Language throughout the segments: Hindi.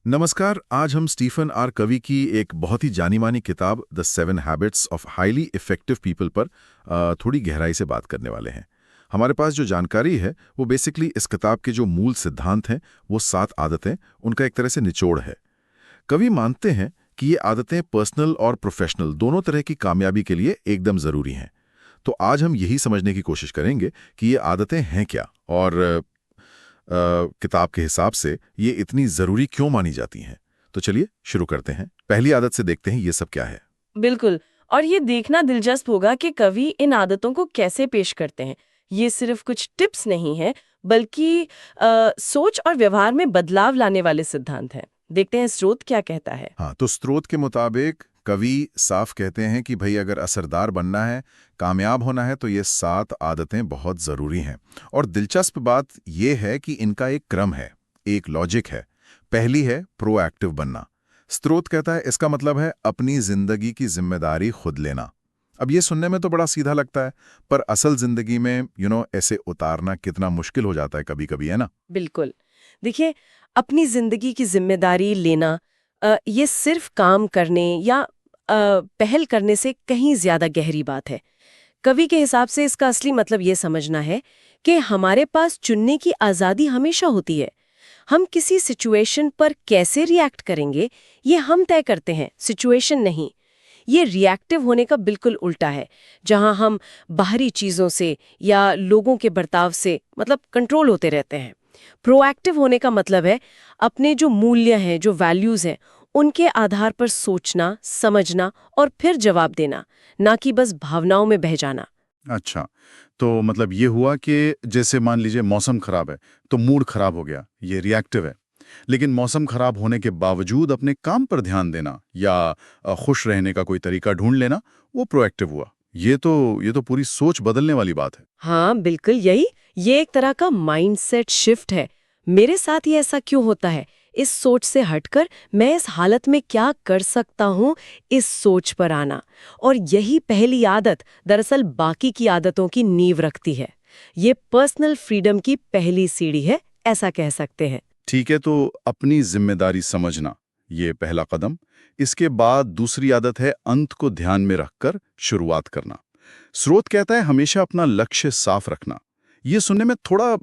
नमस्कार। आज हम स्टीफन आर कवी की एक बहुत ही जानी मानी किताब the 7 habits of highly effective people पर थोड़ी गहराई से बात करने वाले हैं। हमारे पास जो जानकारी है वो बेसिकली इस किताब के जो मूल सिद्धांत हैं वो 7 आदतें उनका एक तरह से निचोड़ है। कवि मानते हैं कि ये आदतें पर्सनल और प्रोफेशनल दोनों तरह की कामयाबी के लिए एकदम ज़रूरी हैं। तो आज हम यही समझने की कोशिश करेंगे कि ये आदतें हैं क्या और किताब के हिसाब से ये इतनी ज़रूरी क्यों मानी जाती हैं। तो चलिए शुरू करते हैं। पहली आदत से देखते हैं ये सब क्या है। बिल्कुल। और ये देखना दिलचस्प होगा कि कवि इन आदतों को कैसे पेश करते हैं। ये सिर्फ कुछ टिप्स नहीं है, बल्कि सोच और व्यवहार में बदलाव लाने वाले सिद्धांत हैं। देखते हैं स्रोत क्या कहता है। हाँ, तो स्रोत के मुताबिक कवि साफ कहते हैं कि भाई अगर असरदार बनना है, कामयाब होना है तो ये 7 आदतें बहुत ज़रूरी हैं। और दिलचस्प बात ये है कि इनका एक क्रम है, एक लॉजिक है। पहली है प्रोएक्टिव बनना। स्रोत कहता है इसका मतलब है अपनी जिंदगी की जिम्मेदारी खुद लेना। अब ये सुनने में तो बड़ा सीधा लगता है, पर असल जिंदगी में ऐसे उतारना कितना मुश्किल हो जाता है कभी-कभी, है ना? बिल्कुल। देखिए, अपनी जिंदगी की जिम्मेदारी लेना ये सिर्फ काम करने या पहल करने से कहीं ज्यादा गहरी बात है। कवि के हिसाब से इसका असली मतलब ये समझना है कि हमारे पास चुनने की आज़ादी हमेशा होती है। हम किसी सिचुएशन पर कैसे रिएक्ट करेंगे, ये हम तय करते हैं, सिचुएशन नहीं। ये रिएक्टिव होने का बिल्कुल उल्टा है, जहां हम बाहरी चीज़ों से या लोगों के बर्ताव से कंट्रोल होते रहते हैं। प्रोएक्टिव होने का मतलब है अपने जो मूल्य हैं, जो वैल्यूज़ हैं, उनके आधार पर सोचना, समझना और फिर जवाब देना, ना कि बस भावनाओं में बह जाना। अच्छा, तो मतलब ये हुआ कि जैसे मान लीजिए मौसम खराब है, तो मूड खराब हो गया, ये रिएक्टिव है। लेकिन मौसम खराब होने के बावजूद अपने काम पर ध्यान देना या खुश रहने का कोई तरीका ढूंढ लेना, वो प्रोएक्टिव हुआ। ये तो पूरी सोच बदलने वाली बात है। हाँ, बिल्कुल यही। ये एक तरह का माइंडसेट शिफ्ट है। मेरे साथ ये ऐसा क्यों होता है? इस सोच से हटकर मैं इस हालत में क्या कर सकता हूँ, इस सोच पर आना। और यही पहली आदत दरअसल बाकी की आदतों की नींव रखती है। ये पर्सनल फ्रीडम की पहली सीढ़ी है, ऐसा कह सकते हैं। ठीक है, तो अपनी जिम्मेदारी समझना, ये पहला कदम। इसके बाद दूसरी आदत है अंत को ध्यान में रखकर शुरुआत करना। स्रोत कहता है हमेशा अपना लक्ष्य साफ रखना। ये सुनने में थोड़ा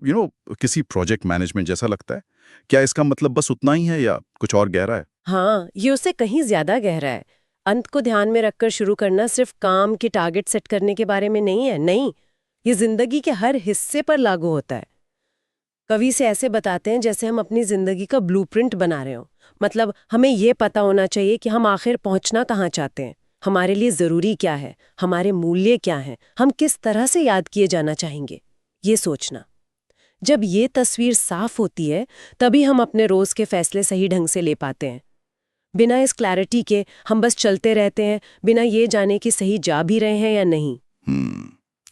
किसी प्रोजेक्ट मैनेजमेंट जैसा लगता है। क्या इसका मतलब बस उतना ही है या कुछ और गहरा है? हाँ, ये उससे कहीं ज्यादा गहरा है। अंत को ध्यान में रखकर शुरू करना सिर्फ काम के टारगेट सेट करने के बारे में नहीं है, नहीं। ये जिंदगी के हर हिस्से पर लागू होता है। कवि से ऐसे बताते हैं जैसे हम अपनी जिंदगी का ब्लूप्रिंट बना रहे हो। हमें ये पता होना चाहिए कि हम आखिर पहुंचना कहाँ चाहते हैं, हमारे लिए जरूरी क्या है, हमारे मूल्य क्या हैं, हम किस तरह से याद किए जाना चाहेंगे। ये सोचना, जब ये तस्वीर साफ होती है, तभी हम अपने रोज के फैसले सही ढंग से ले पाते हैं। बिना इस क्लैरिटी के हम बस चलते रहते हैं, बिना ये जाने कि सही जा भी रहे हैं या नहीं।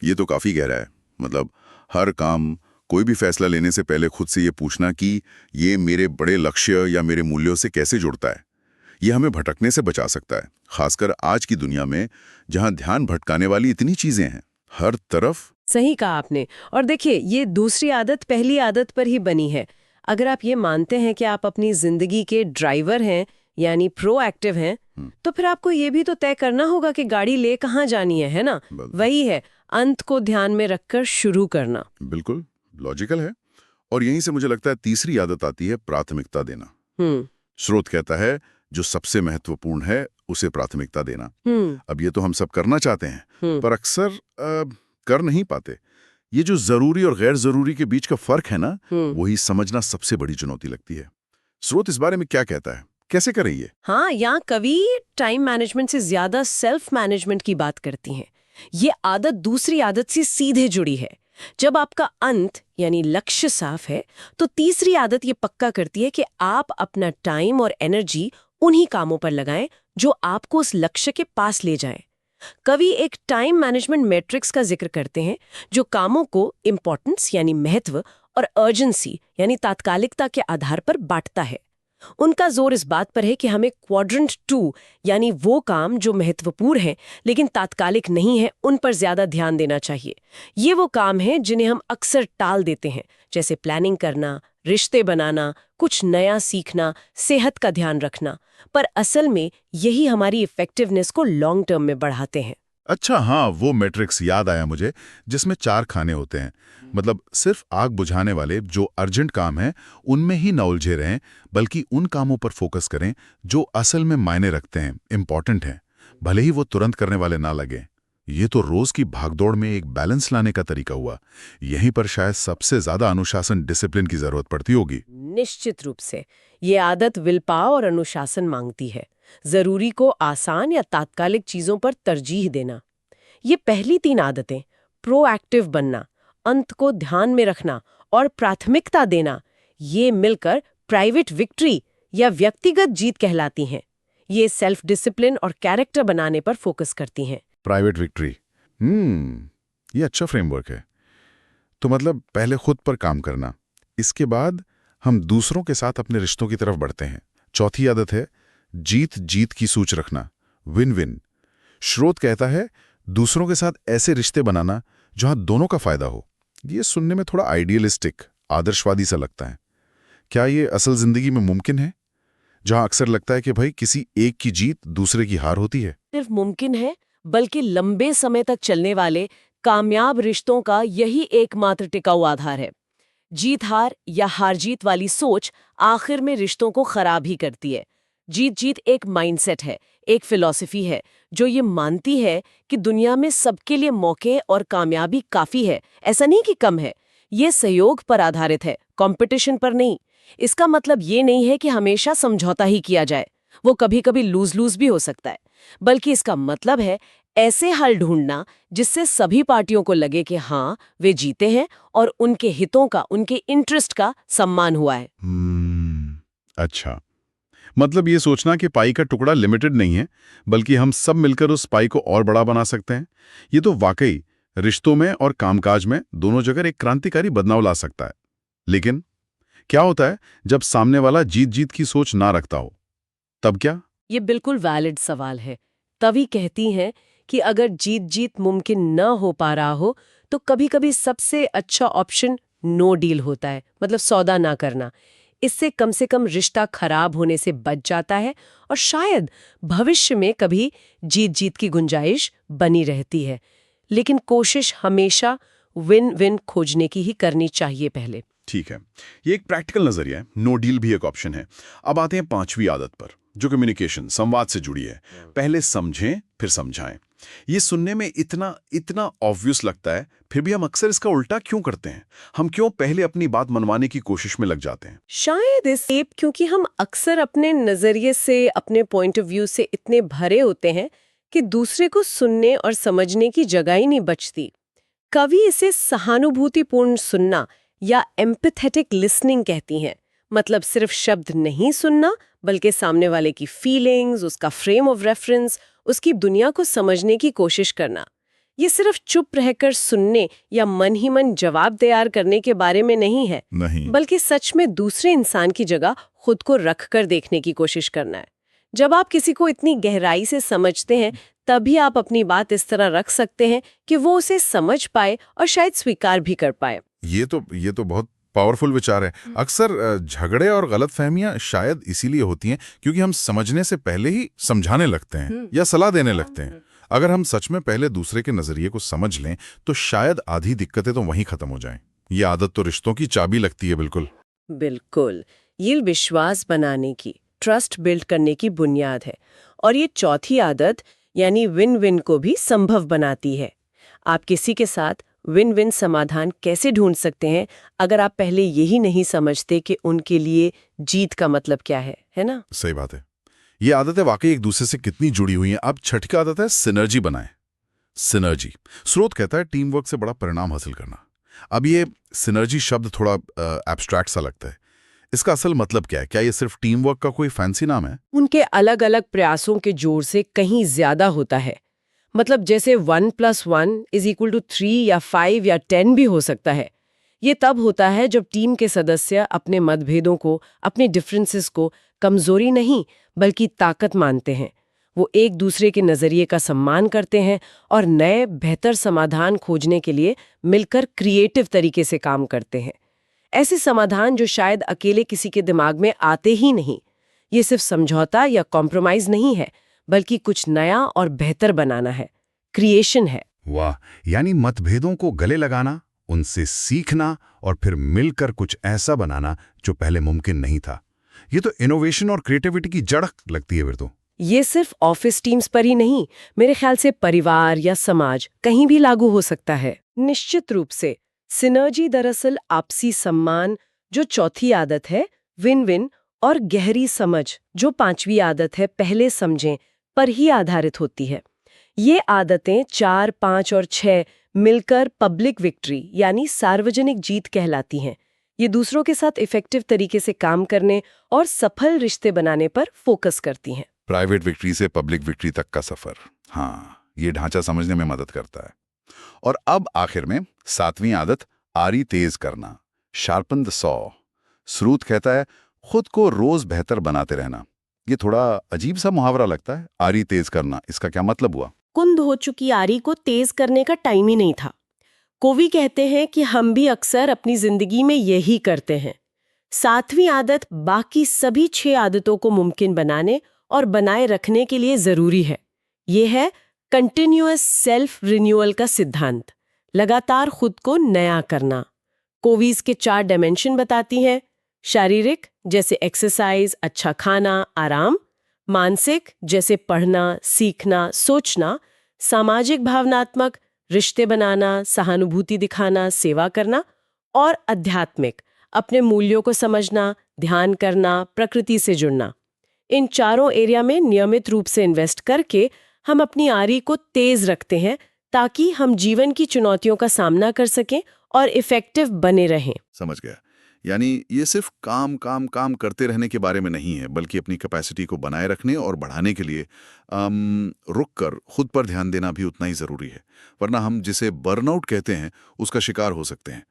ये तो काफी गहरा है। मतलब हर काम, कोई भी फैसला लेने से पहले खुद से ये पूछना कि ये मेरे बड़े लक्ष्य या मेरे मूल्यों से कैसे जुड़ता है। ये हमें भटकने से बचा सकता है, खासकर आज की दुनिया में जहां ध्यान भटकाने वाली इतनी चीजें हैं हर तरफ। सही कहा आपने। और देखिए, ये दूसरी आदत पहली आदत पर ही बनी है। अगर आप ये मानते हैं कि आप अपनी जिंदगी के ड्राइवर हैं, यानी प्रोएक्टिव हैं, तो फिर आपको ये भी तो तय करना होगा कि गाड़ी ले कहाँ जानी है ना? वही है, अंत को ध्यान में रखकर शुरू करना। बिल्कुल लॉजिकल है। और यहीं से मुझे लगता है तीसरी आदत आती है प्राथमिकता देना। स्रोत कहता है जो सबसे महत्वपूर्ण है उसे प्राथमिकता देना। अब ये तो हम सब करना चाहते हैं, पर अक्सर कर नहीं पाते। ये जो जरूरी और गैर जरूरी के बीच का फर्क है ना, वही समझना सबसे बड़ी चुनौती लगती है। स्रोत इस बारे में क्या कहता है, कैसे करें ये? हाँ, यहाँ कवि टाइम मैनेजमेंट से ज्यादा सेल्फ मैनेजमेंट की बात करती हैं। ये आदत दूसरी आदत से सीधे जुड़ी है। जब आपका अंत यानी लक्ष्य साफ है, तो तीसरी आदत ये पक्का करती है कि आप अपना टाइम और एनर्जी उन्हीं कामों पर लगाएं जो आपको उस लक्ष्य के पास ले जाएं। कवि एक टाइम मैनेजमेंट मैट्रिक्स का जिक्र करते हैं, जो कामों को इम्पोर्टेंस यानी महत्व और अर्जेंसी यानी तात्कालिकता के आधार पर बांटता है। उनका जोर इस बात पर है कि हमें क्वाड्रेंट 2 यानी वो काम जो महत्वपूर्ण है लेकिन तात्कालिक नहीं है उन पर ज्यादा ध्यान देना चाहिए। ये वो काम है जिन्हें हम अक्सर टाल देते हैं, जैसे प्लानिंग करना, रिश्ते बनाना, कुछ नया सीखना, सेहत का ध्यान रखना। पर असल में यही हमारी इफेक्टिवनेस को लॉन्ग टर्म में बढ़ाते हैं। अच्छा, हाँ, वो मैट्रिक्स याद आया मुझे, जिसमें 4 खाने होते हैं। मतलब सिर्फ आग बुझाने वाले जो अर्जेंट काम हैं उनमें ही न उलझे रहें, बल्कि उन कामों पर फोकस करें जो असल में मायने रखते हैं, इम्पॉर्टेंट हैं, भले ही वो तुरंत करने वाले ना लगे। ये तो रोज की भागदौड़ में एक बैलेंस लाने का तरीका हुआ। यहीं पर शायद सबसे ज्यादा अनुशासन, डिसिप्लिन की जरूरत पड़ती होगी। निश्चित रूप से ये आदत विल पावर और अनुशासन मांगती है। जरूरी को आसान या तात्कालिक चीजों पर तरजीह देना। ये पहली 3 आदतें, प्रोएक्टिव बनना, अंत को ध्यान में रखना और प्राथमिकता देना, ये मिलकर प्राइवेट विक्ट्री या व्यक्तिगत जीत कहलाती हैं। ये सेल्फ डिसिप्लिन और कैरेक्टर बनाने पर फोकस करती हैं। प्राइवेट विक्ट्री, ये अच्छा फ्रेमवर्क है। तो मतलब पहले खुद पर काम करना, इसके बाद हम दूसरों के साथ अपने रिश्तों की तरफ बढ़ते हैं। चौथी आदत है जीत जीत की सोच रखना, विन विन। स्रोत कहता है दूसरों के साथ ऐसे रिश्ते बनाना जहां दोनों का फायदा हो। ये सुनने में थोड़ा आइडियलिस्टिक, आदर्शवादी सा लगता है। क्या ये असल जिंदगी में मुमकिन है, जहां अक्सर लगता है कि भाई किसी एक की जीत दूसरे की हार होती है? सिर्फ मुमकिन है, बल्कि लंबे समय तक चलने वाले कामयाब रिश्तों का यही एकमात्र टिकाऊ आधार है। जीत हार या हार जीत वाली सोच आखिर में रिश्तों को खराब ही करती है। जीत जीत एक माइंडसेट है, एक फिलॉसफी है जो ये मानती है कि दुनिया में सबके लिए मौके और कामयाबी काफी है, ऐसा नहीं कि कम है। ये सहयोग पर आधारित है, कंपटीशन पर नहीं। इसका मतलब ये नहीं है कि हमेशा समझौता ही किया जाए, वो कभी कभी लूज लूज भी हो सकता है, बल्कि इसका मतलब है ऐसे हल ढूंढना जिससे सभी पार्टियों को लगे कि हाँ, वे जीते हैं और उनके हितों का, उनके इंटरेस्ट का सम्मान हुआ है। अच्छा, मतलब ये सोचना कि पाई का टुकड़ा लिमिटेड नहीं है, बल्कि हम सब मिलकर उस पाई को और बड़ा बना सकते हैं। ये तो वाकई रिश्तों में और कामकाज में दोनों जगह एक क्रांतिकारी बदलाव ला सकता है। लेकिन क्या होता है जब सामने वाला जीत जीत की सोच ना रखता हो, तब क्या? ये बिल्कुल वैलिड सवाल है। तभी कहती हैं कि अगर जीत जीत मुमकिन न हो पा रहा हो तो कभी-कभी सबसे अच्छा ऑप्शन नो डील होता है, मतलब सौदा ना करना। इससे कम से कम रिश्ता खराब होने से बच जाता है और शायद भविष्य में कभी जीत जीत की गुंजाइश बनी रहती है। लेकिन कोशिश हमेशा विन विन खोजने की ही करनी चाहिए पहले। ठीक है, ये एक प्रैक्टिकल नजरिया है। नो डील भी एक ऑप्शन है। अब आते हैं 5वीं आदत पर, जो कम्युनिकेशन, संवाद से जुड़ी है। पहले समझें फिर समझाएं। ये सुनने में इतना ऑब्वियस लगता है, फिर भी हम अक्सर इसका उल्टा क्यों करते हैं? हम क्यों पहले अपनी बात मनवाने की कोशिश में लग जाते हैं? शायद इसलिए क्योंकि हम अक्सर अपने नजरिए से, अपने पॉइंट ऑफ व्यू से इतने भरे होते हैं कि दूसरे को सुनने और समझने की जगह ही नहीं बचती। कवि इसे सहानुभूतिपूर्ण सुनना या एम्पैथेटिक लिसनिंग कहती हैं। मतलब सिर्फ शब्द नहीं सुनना, बल्कि सामने वाले की फीलिंग्स, उसका फ्रेम ऑफ रेफरेंस, उसकी दुनिया को समझने की कोशिश करना। ये सिर्फ चुप रहकर सुनने या मन ही मन जवाब तैयार करने के बारे में नहीं है, बल्कि सच में दूसरे इंसान की जगह खुद को रख कर देखने की कोशिश करना है। जब आप किसी को इतनी गहराई से समझते हैं, तभी आप अपनी बात इस तरह रख सकते हैं कि वो उसे समझ पाए और शायद स्वीकार भी कर पाए। ये तो बहुत पावरफुल विचार है। अक्सर झगड़े और गलतफहमियां शायद इसीलिए होती हैं क्योंकि हम समझने से पहले ही समझाने लगते हैं या सलाह देने लगते हैं। अगर हम सच में पहले दूसरे के नजरिए को समझ लें तो शायद आधी दिक्कतें तो वहीं खत्म हो जाएं। ये आदत तो रिश्तों की चाबी लगती है। बिल्कुल बिल्कुल, ये विश्वास बनाने की, ट्रस्ट बिल्ड करने की बुनियाद है। और ये चौथी आदत यानी विन विन को भी संभव बनाती है। आप किसी के साथ विन विन समाधान कैसे ढूंढ सकते हैं अगर आप पहले यही नहीं समझते कि उनके लिए जीत का मतलब क्या है ना? सही बात है। ये आदतें वाकई एक दूसरे से कितनी जुड़ी हुई हैं। अब छठी का आदत है सिनर्जी बनाएं। सिनर्जी, स्रोत कहता है टीम वर्क से बड़ा परिणाम हासिल करना। अब ये सिनर्जी शब्द थोड़ा एब्स्ट्रैक्ट सा लगता है। इसका असल मतलब क्या है? क्या ये सिर्फ टीम वर्क का कोई फैंसी नाम है? उनके अलग अलग प्रयासों के जोर से कहीं ज्यादा होता है। मतलब जैसे 1+1 = 3 या 5 या 10 भी हो सकता है। ये तब होता है जब टीम के सदस्य अपने मतभेदों को, अपने डिफरेंसेस को कमजोरी नहीं बल्कि ताकत मानते हैं। वो एक दूसरे के नजरिए का सम्मान करते हैं और नए बेहतर समाधान खोजने के लिए मिलकर क्रिएटिव तरीके से काम करते हैं। ऐसे समाधान जो शायद अकेले किसी के दिमाग में आते ही नहीं। ये सिर्फ समझौता या कॉम्प्रोमाइज नहीं है, बल्कि कुछ नया और बेहतर बनाना है, क्रिएशन है। वाह, यानी मतभेदों को गले लगाना, उनसे सीखना और फिर मिलकर कुछ ऐसा बनाना जो पहले मुमकिन नहीं था। ये तो इनोवेशन और क्रिएटिविटी की जड़ लगती है फिर तो। ये सिर्फ ऑफिस टीम्स पर ही नहीं, मेरे ख्याल से परिवार या समाज कहीं भी लागू हो सकता है। निश्चित रूप से सिनर्जी दरअसल आपसी सम्मान जो चौथी आदत है, विन विन, और गहरी समझ जो पांचवी आदत है, पहले समझें, पर ही आधारित होती है। ये आदतें 4, 5 और 6 मिलकर पब्लिक विक्ट्री यानी सार्वजनिक जीत कहलाती हैं। ये दूसरों के साथ इफेक्टिव तरीके से काम करने और सफल रिश्ते बनाने पर फोकस करती हैं। प्राइवेट विक्ट्री से पब्लिक विक्ट्री तक का सफर, हाँ, ये ढांचा समझने में मदद करता है। और अब आखिर में 7वीं आदत, आरी तेज करना, शार्पन द सॉ। स्रूत कहता है खुद को रोज बेहतर बनाते रहना। ये थोड़ा अजीब सा मुहावरा लगता है, आरी तेज करना, इसका क्या मतलब हुआ? कुंद हो चुकी आरी को तेज करने का टाइम ही नहीं था। कोवी कहते हैं कि हम भी अक्सर अपनी जिंदगी में यही करते हैं। 7वीं आदत बाकी सभी 6 आदतों को मुमकिन बनाने और बनाए रखने के लिए जरूरी है। ये है कंटिन्यूअस सेल्फ रिन्यूअल का सिद्धांत, लगातार खुद को नया करना। कोवीज के 4 डायमेंशन बताती हैं, शारीरिक जैसे एक्सरसाइज, अच्छा खाना, आराम, मानसिक जैसे पढ़ना, सीखना, सोचना, सामाजिक भावनात्मक रिश्ते बनाना, सहानुभूति दिखाना, सेवा करना, और आध्यात्मिक अपने मूल्यों को समझना, ध्यान करना, प्रकृति से जुड़ना। इन चारों एरिया में नियमित रूप से इन्वेस्ट करके हम अपनी आरी को तेज रखते हैं ताकि हम जीवन की चुनौतियों का सामना कर सकें और इफेक्टिव बने रहें। समझ गया। यानी ये सिर्फ काम काम काम करते रहने के बारे में नहीं है, बल्कि अपनी कैपेसिटी को बनाए रखने और बढ़ाने के लिए रुक कर खुद पर ध्यान देना भी उतना ही ज़रूरी है, वरना हम जिसे बर्नआउट कहते हैं उसका शिकार हो सकते हैं।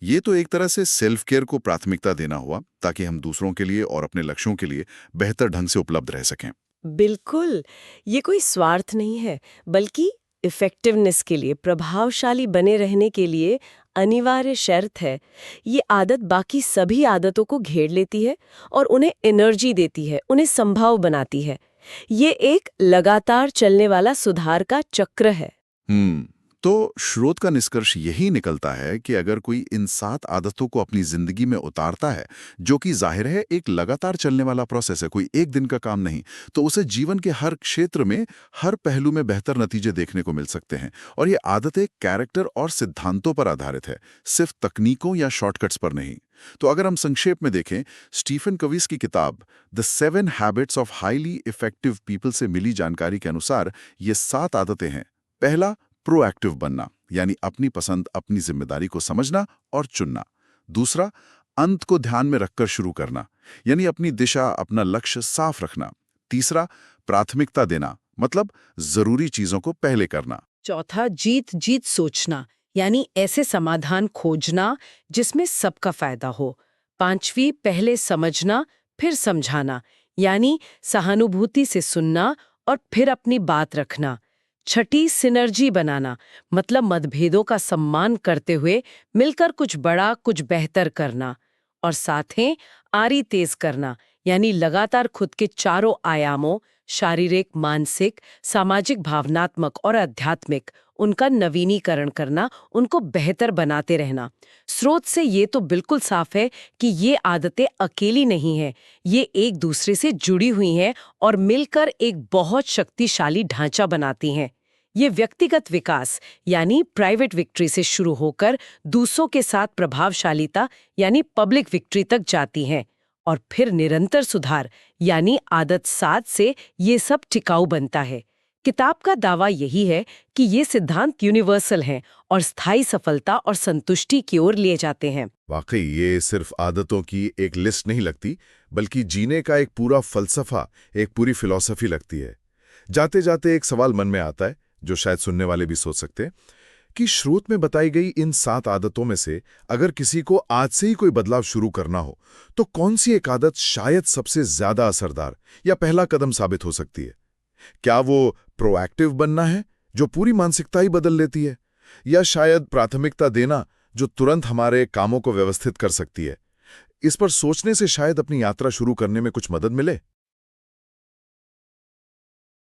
ये तो एक तरह से सेल्फ केयर को प्राथमिकता देना हुआ, ताकि हम दूसरों के लिए और अपने लक्ष्यों के लिए बेहतर ढंग से उपलब्ध रह सकें। बिल्कुल, ये कोई स्वार्थ नहीं है, बल्कि इफेक्टिवनेस के लिए, प्रभावशाली बने रहने के लिए अनिवार्य शर्त है। ये आदत बाकी सभी आदतों को घेर लेती है और उन्हें एनर्जी देती है, उन्हें संभव बनाती है। ये एक लगातार चलने वाला सुधार का चक्र है। तो स्रोत का निष्कर्ष यही निकलता है कि अगर कोई इन 7 आदतों को अपनी जिंदगी में उतारता है, जो कि जाहिर है एक लगातार चलने वाला प्रोसेस है, कोई एक दिन का काम नहीं, तो उसे जीवन के हर क्षेत्र में, हर पहलू में बेहतर नतीजे देखने को मिल सकते हैं। और ये आदतें कैरेक्टर और सिद्धांतों पर आधारित है, सिर्फ तकनीकों या शॉर्टकट्स पर नहीं। तो अगर हम संक्षेप में देखें, स्टीफन कवीज की किताब the 7 habits of highly effective people से मिली जानकारी के अनुसार ये 7 आदतें हैं। पहला, प्रोएक्टिव बनना, यानी अपनी पसंद, अपनी जिम्मेदारी को समझना और चुनना। दूसरा, अंत को ध्यान में रखकर शुरू करना, यानी अपनी दिशा, अपना लक्ष्य साफ रखना। तीसरा, प्राथमिकता देना, मतलब जरूरी चीजों को पहले करना। चौथा, जीत जीत सोचना, यानी ऐसे समाधान खोजना जिसमें सबका फायदा हो। 5वीं, पहले समझना फिर समझाना, यानी सहानुभूति से सुनना और फिर अपनी बात रखना। 6ठी, सिनर्जी बनाना, मतलब मतभेदों का सम्मान करते हुए मिलकर कुछ बड़ा, कुछ बेहतर करना। और 7वें, आरी तेज करना, यानी लगातार खुद के चारों आयामों, शारीरिक, मानसिक, सामाजिक, भावनात्मक और आध्यात्मिक, उनका नवीनीकरण करना, उनको बेहतर बनाते रहना। स्रोत से ये तो बिल्कुल साफ है कि ये आदतें अकेली नहीं हैं, ये एक दूसरे से जुड़ी हुई हैं और मिलकर एक बहुत शक्तिशाली ढांचा बनाती हैं। ये व्यक्तिगत विकास यानी प्राइवेट विक्ट्री से शुरू होकर दूसरों के साथ प्रभावशालीता यानी पब्लिक विक्ट्री तक जाती हैं, और फिर निरंतर सुधार यानी आदत 7 से ये सब टिकाऊ बनता है। किताब का दावा यही है कि ये सिद्धांत यूनिवर्सल हैं और स्थायी सफलता और संतुष्टि की ओर ले जाते हैं। वाकई ये सिर्फ आदतों की एक लिस्ट नहीं लगती, बल्कि जीने का एक पूरा फलसफा, एक पूरी फिलॉसफी लगती है। जाते जाते एक सवाल मन में आता है, जो शायद सुनने वाले भी सोच सकते हैं, कि स्रोत में बताई गई इन 7 आदतों में से अगर किसी को आज से ही कोई बदलाव शुरू करना हो तो कौन सी एक आदत शायद सबसे ज्यादा असरदार या पहला कदम साबित हो सकती है? क्या वो प्रोएक्टिव बनना है जो पूरी मानसिकता ही बदल लेती है, या शायद प्राथमिकता देना जो तुरंत हमारे कामों को व्यवस्थित कर सकती है? इस पर सोचने से शायद अपनी यात्रा शुरू करने में कुछ मदद मिले।